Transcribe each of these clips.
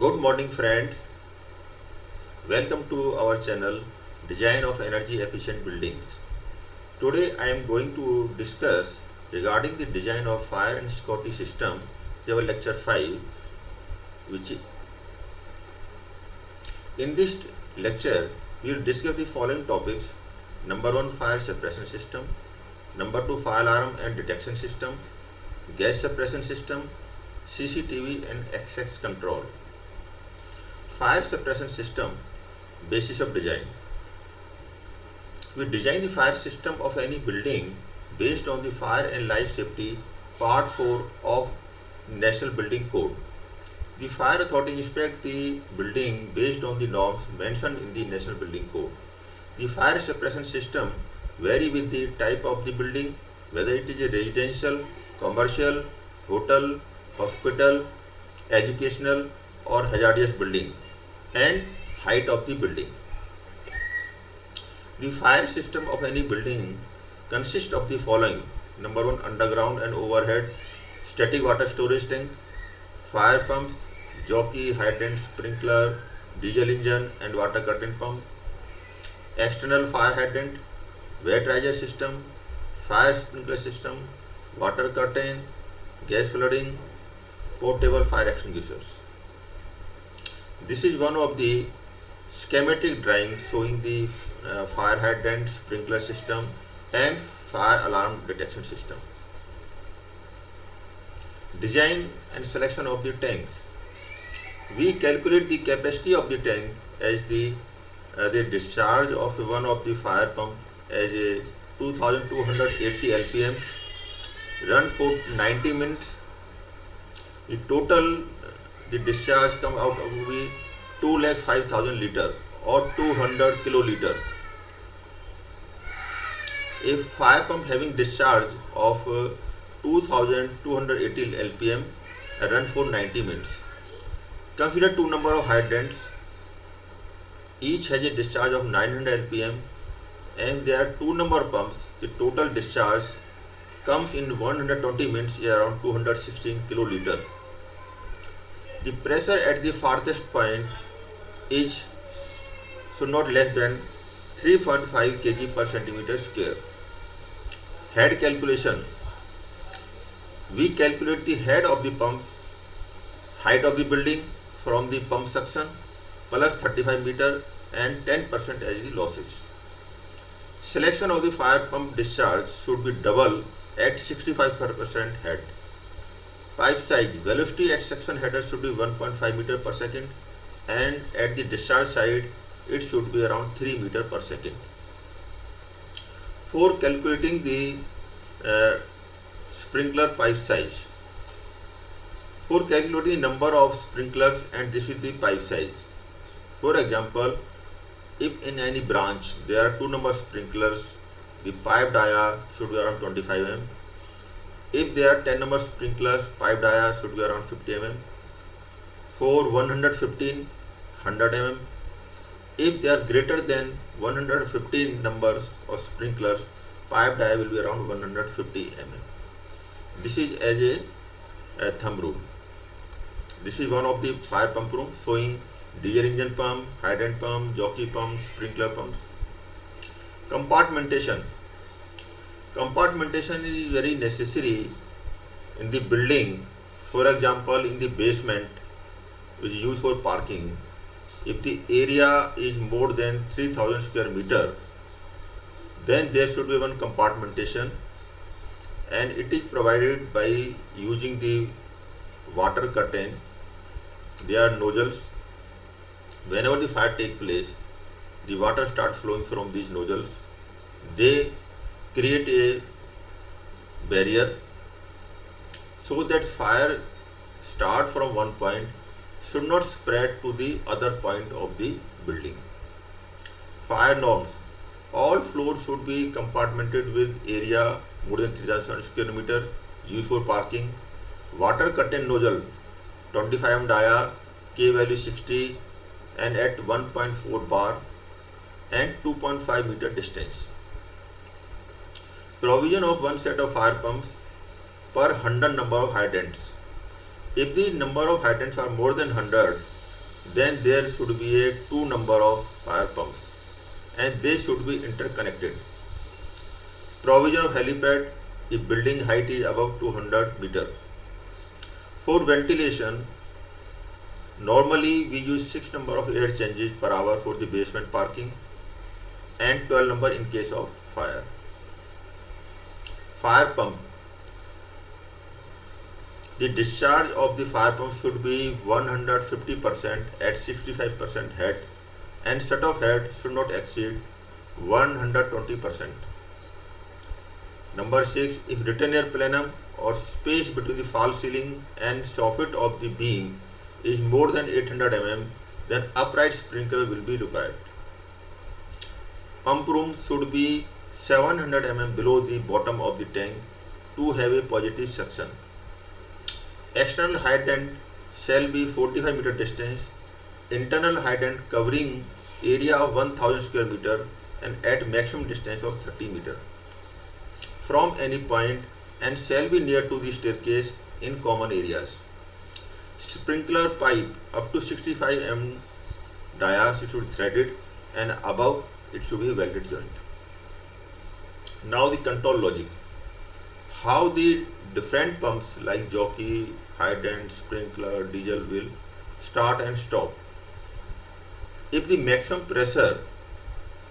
Good morning, friends. Welcome to our channel Design of Energy Efficient Buildings. Today I am going to discuss regarding the design of fire and security system, our lecture 5, which in this lecture we will discuss the following topics. Number 1, fire suppression system. Number 2, fire alarm and detection system, gas suppression system, CCTV and access control. Fire suppression system, basis of design. We design the fire system of any building based on the Fire and Life Safety Part 4 of National Building Code. The Fire Authority inspects the building based on the norms mentioned in the National Building Code. The fire suppression system vary with the type of the building, whether it is a residential, commercial, hotel, hospital, educational or hazardous building, and height of the building. The fire system of any building consists of the following. Number 1, underground and overhead static water storage tank, fire pumps, jockey, hydrant, sprinkler, diesel engine and water curtain pump, external fire hydrant, wet riser system, fire sprinkler system, water curtain, gas flooding, portable fire extinguishers. This is one of the schematic drawings showing the fire hydrant, sprinkler system and fire alarm detection system. Design and selection of the tanks. We calculate the capacity of the tank as the discharge of one of the fire pump as a 2280 lpm, run for 90 minutes. The total the discharge come out to be 2,05,000 liter or 200 kiloliter. If fire pump having discharge of 2280 lpm run for 90 minutes. Consider two number of hydrants. Each has a discharge of 900 lpm and there are two number of pumps. The total discharge comes in 120 minutes around 216 kiloliter. The pressure at the farthest point is should not less than 3.5 kg per centimeter square. Head calculation. We calculate the head of the pumps, height of the building from the pump suction plus 35 meter and 10% as the losses. Selection of the fire pump discharge should be double at 65% head. Pipe size. Velocity at suction header should be 1.5 meter per second and at the discharge side it should be around 3 meter per second. For calculating the sprinkler pipe size. For calculating the number of sprinklers, and this is the pipe size. For example, if in any branch there are two number of sprinklers, the pipe dia should be around 25 mm. If there are 10 number sprinklers, pipe dia should be around 50 mm. For 115, 100 mm. If they are greater than 115 numbers of sprinklers, pipe dia will be around 150 mm. This is as a thumb rule. This is one of the fire pump room showing diesel engine pump, hydrant pump, jockey pump, sprinkler pumps. Compartmentation. Compartmentation is very necessary in the building. For example, in the basement which is used for parking, if the area is more than 3000 square meter, then there should be one compartmentation and it is provided by using the water curtain. There are nozzles. Whenever the fire takes place, the water starts flowing from these nozzles. They create a barrier so that fire start from one point should not spread to the other point of the building. Fire norms. All floors should be compartmented with area more than 3000 square meter used for parking. Water curtain nozzle 25 mm dia, K value 60 and at 1.4 bar and 2.5 meter distance. Provision of one set of fire pumps per 100 number of hydrants. If the number of hydrants are more than 100, then there should be a two number of fire pumps and they should be interconnected. Provision of helipad if building height is above 200 meter. For ventilation, normally we use 6 number of air changes per hour for the basement parking and 12 number in case of fire. Fire pump. The discharge of the fire pump should be 150% at 65% head and shut-off head should not exceed 120%. Number 6. If retainer plenum or space between the false ceiling and soffit of the beam is more than 800 mm, then upright sprinkler will be required. Pump room should be 700 mm below the bottom of the tank to have a positive suction. External hydrant shall be 45 meter distance, internal hydrant covering area of 1000 square meter and at maximum distance of 30 meter from any point and shall be near to the staircase in common areas. Sprinkler pipe up to 65 mm dia should be threaded and above it should be a welded joint. Now the control logic. How the different pumps like jockey, hydrant, sprinkler, diesel will start and stop. If the maximum pressure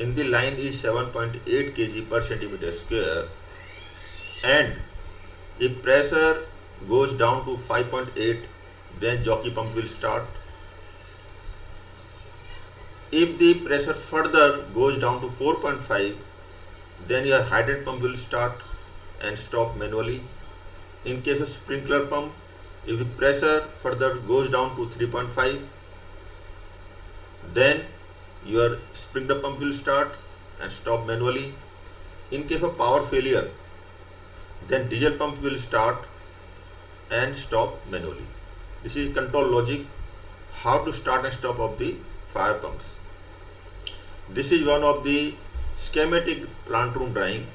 in the line is 7.8 kg per centimeter square and if pressure goes down to 5.8, then jockey pump will start. If the pressure further goes down to 4.5, then your hydrant pump will start and stop manually. In case of sprinkler pump, if the pressure further goes down to 3.5, then your sprinkler pump will start and stop manually. In case of power failure, then diesel pump will start and stop manually. This is control logic, how to start and stop of the fire pumps. This is one of the schematic plant room drawing.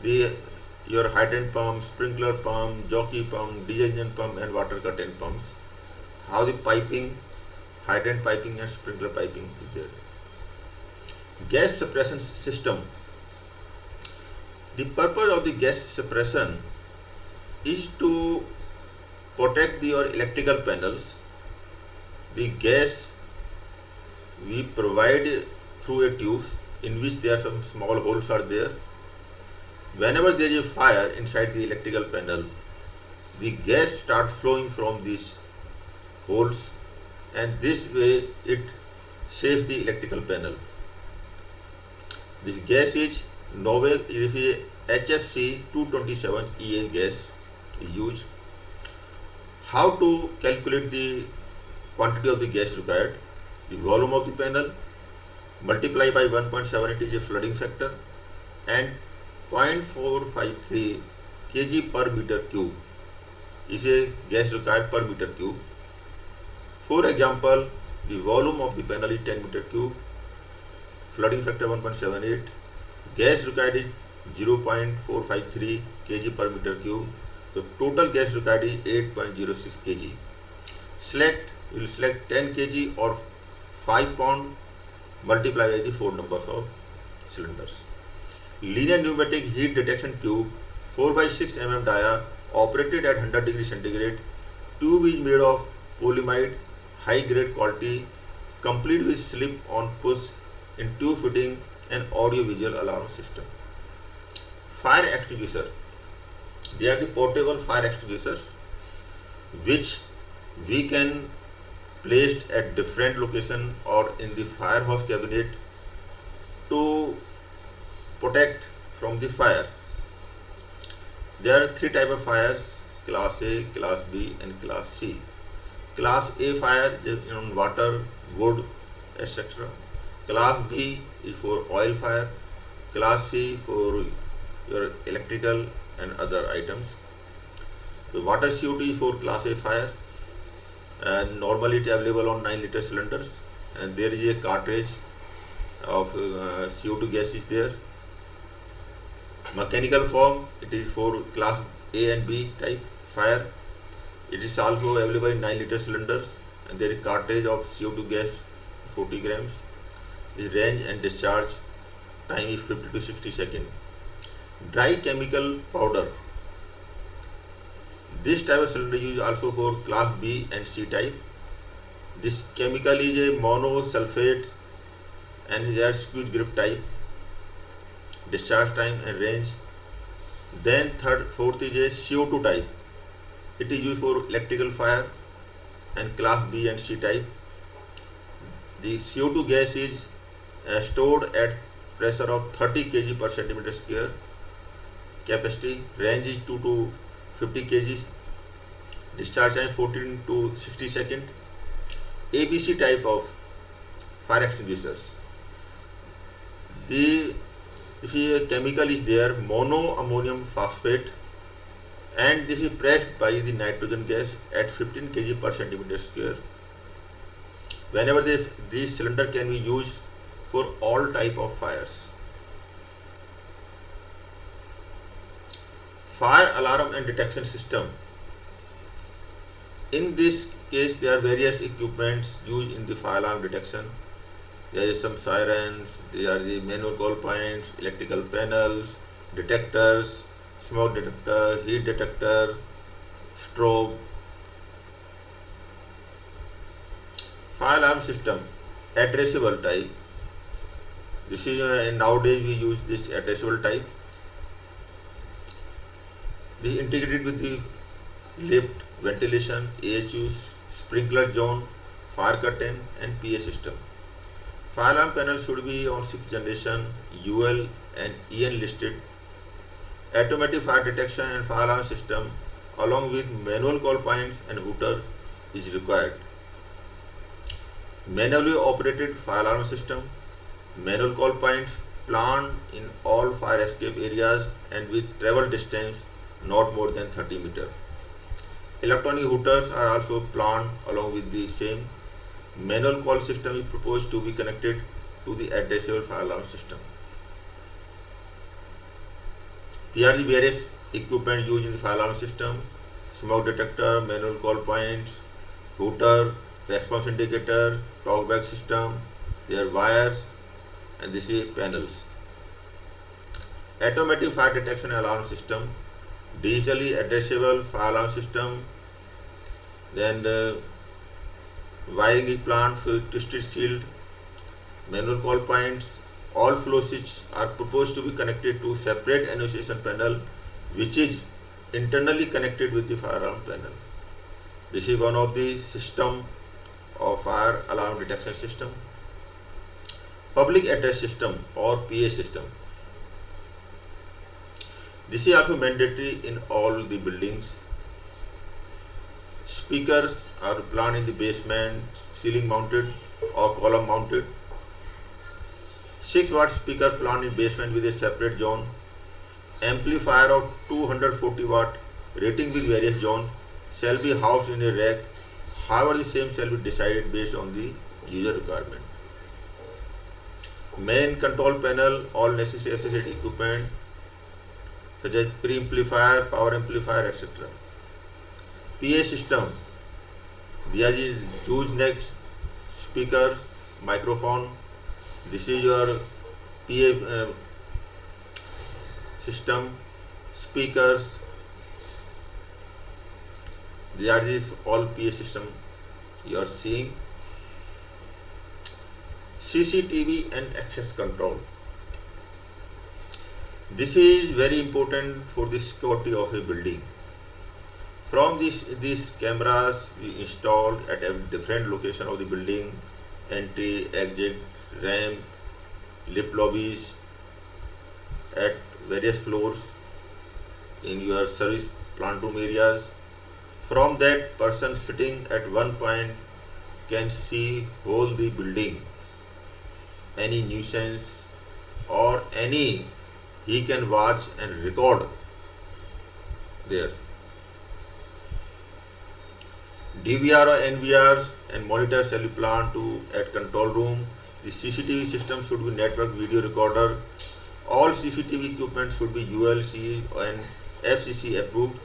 Your hydrant pump, sprinkler pump, jockey pump, diesel engine pump and water curtain pumps. How the piping, hydrant piping and sprinkler piping is there. Gas suppression system. The purpose of the gas suppression is to protect your electrical panels. The gas we provide through a tube in which there are some small holes are there. Whenever there is a fire inside the electrical panel, the gas starts flowing from these holes and this way it saves the electrical panel. This gas is Novec, it is a HFC 227 EA gas is used. How to calculate the quantity of the gas required? The volume of the panel multiply by 1.78 is a flooding factor and 0.453 kg per meter cube is a gas required per meter cube. For example, the volume of the panel is 10 meter cube, flooding factor 1.78, gas required is 0.453 kg per meter cube. So total gas required is 8.06 kg. We will select 10 kg or 5 pound multiply by the 4 numbers of cylinders. Linear pneumatic heat detection tube 4 by 6 mm dia operated at 100 degree centigrade. Tube is made of polyamide, high grade quality, complete with slip on push in tube fitting and audio visual alarm system. Fire extinguisher. They are the portable fire extinguishers which we can placed at different location or in the firehouse cabinet to protect from the fire. There are three types of fires: class A, class B and class C. Class A fire is on water, wood, etc. Class B is for oil fire. Class C for your electrical and other items. The water CO2 is for class A fire and normally it is available on 9 liter cylinders and there is a cartridge of CO2 gas is there. Mechanical form, it is for class A and B type fire. It is also available in 9 liter cylinders and there is cartridge of CO2 gas 40 grams. The range and discharge time is 50 to 60 seconds. Dry chemical powder. This type of cylinder is also for class B and C type. This chemical is a monosulfate and has squeeze grip type. Discharge time and range. Then fourth is a CO2 type. It is used for electrical fire and class B and C type. The CO2 gas is stored at pressure of 30 kg per centimeter square. Capacity range is 2 to 50 kg. Discharge time 14 to 60 seconds. ABC type of fire extinguishers. If a chemical is there, monoammonium phosphate, and this is pressed by the nitrogen gas at 15 kg per centimeter square. Whenever this cylinder can be used for all type of fires. Fire alarm and detection system. In this case, there are various equipments used in the fire alarm detection. There is some sirens, there are the manual call points, electrical panels, detectors, smoke detector, heat detector, strobe. Fire alarm system, addressable type. This is nowadays we use this addressable type. They integrated with the lift, ventilation, AHUs, sprinkler zone, fire curtain and PA system. Fire alarm panel should be on 6th generation, UL and EN listed. Automatic fire detection and fire alarm system along with manual call points and hooter is required. Manually operated fire alarm system, manual call points planned in all fire escape areas and with travel distance not more than 30 meters. Electronic hooters are also planned along with the same. Manual call system is proposed to be connected to the addressable fire alarm system. Here are the various equipment used in the fire alarm system: smoke detector, manual call points, hooter, response indicator, talkback system, there are wires, and this is panels. Automatic fire detection alarm system, digitally addressable fire alarm system, then wiring is planned for twisted shield, manual call points. All flow switches are proposed to be connected to separate annunciation panel which is internally connected with the fire alarm panel. This is one of the system of fire alarm detection system. Public address system or PA system. This is also mandatory in all the buildings. Speakers are planned in the basement, ceiling mounted or column mounted. 6-watt speaker planned in basement with a separate zone. Amplifier of 240 watt rating with various zones shall be housed in a rack. However, the same shall be decided based on the user requirement. Main control panel, all necessary associated equipment such as preamplifier, power amplifier, etc. PA system, there is huge neck speaker, microphone. This is your PA system, speakers. There is all PA system you are seeing. CCTV and access control. This is very important for the security of a building. From these cameras we installed at a different location of the building, entry, exit, ramp, lift lobbies, at various floors in your service plant room areas. From that, person sitting at one point can see whole the building, any nuisance or any he can watch and record there. DVR or NVRs and monitors shall be planned to at control room. The CCTV system should be network video recorder. All CCTV equipment should be ULC and FCC approved.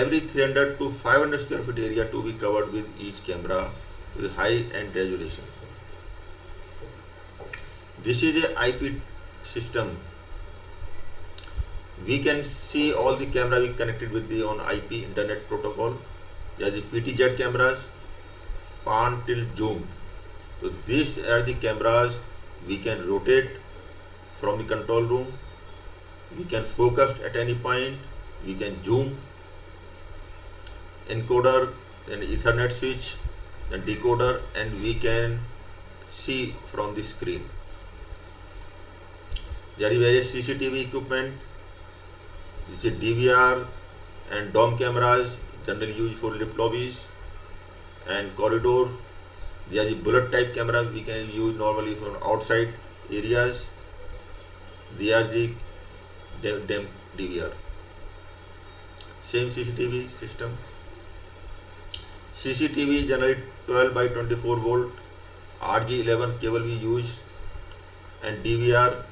every 300 to 500 square feet area to be covered with each camera with high end resolution. This is a IP system. We can see all the camera we connected with the on IP internet protocol. There are the PTZ cameras, pan, tilt, zoom. So these are the cameras we can rotate from the control room. We can focus at any point. We can zoom. Encoder, then Ethernet switch, then decoder, and we can see from the screen. There is various CCTV equipment. This is DVR and dome cameras generally used for lift lobbies and corridor. There is bullet type camera we can use normally from outside areas. They are the DVR. Same CCTV system. CCTV generally 12 by 24 volt RG11 cable we use, and DVR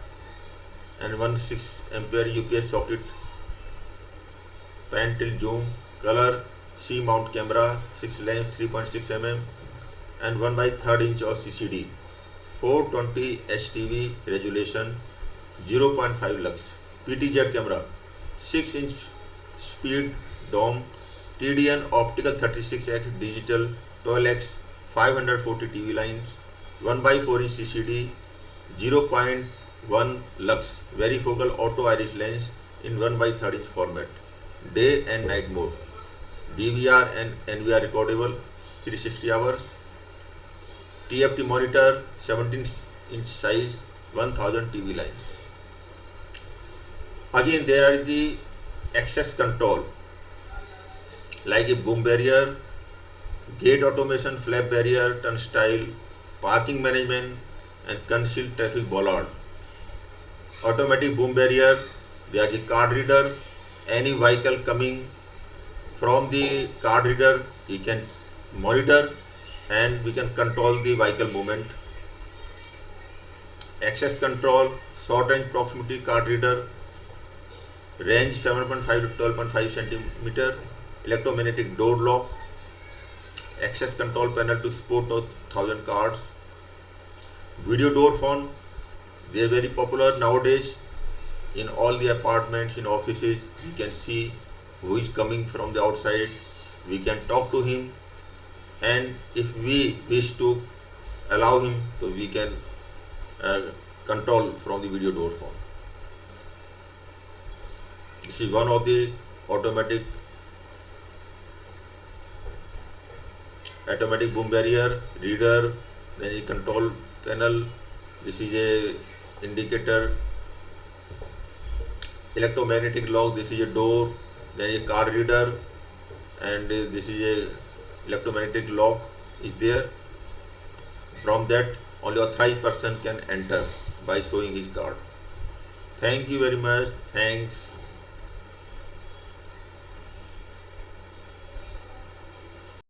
and 1 6 ampere UPS socket, pan, tilt, zoom, color, C mount camera, 6 lens 3.6 mm and 1/3 inch of CCD, 420 HTV resolution, 0.5 lux. PTZ camera, 6 inch speed dome, TDN optical 36x digital 12x 540 TV lines, 1/4 inch CCD, 0.1 lux varifocal auto iris lens in 1/3 inch format, day and night mode, DVR and NVR recordable 360 hours, TFT monitor 17 inch size, 1000 TV lines. Again there is the access control like a boom barrier, gate automation, flap barrier, turnstile, parking management and concealed traffic bollard. Automatic boom barrier, there is a card reader. Any vehicle coming from the card reader, we can monitor and we can control the vehicle movement. Access control, short range proximity card reader, range 7.5 to 12.5 centimeter, electromagnetic door lock, access control panel to support 1000 cards, video door phone. They are very popular nowadays in all the apartments, in offices. We can see who is coming from the outside. We can talk to him, and if we wish to allow him, so we can control from the video door phone. This is one of the automatic boom barrier, reader, then a control panel. This is a indicator, electromagnetic lock. This is a door, then a card reader, and this is a electromagnetic lock is there. From that only authorized person can enter by showing his card. Thank you very much. Thanks.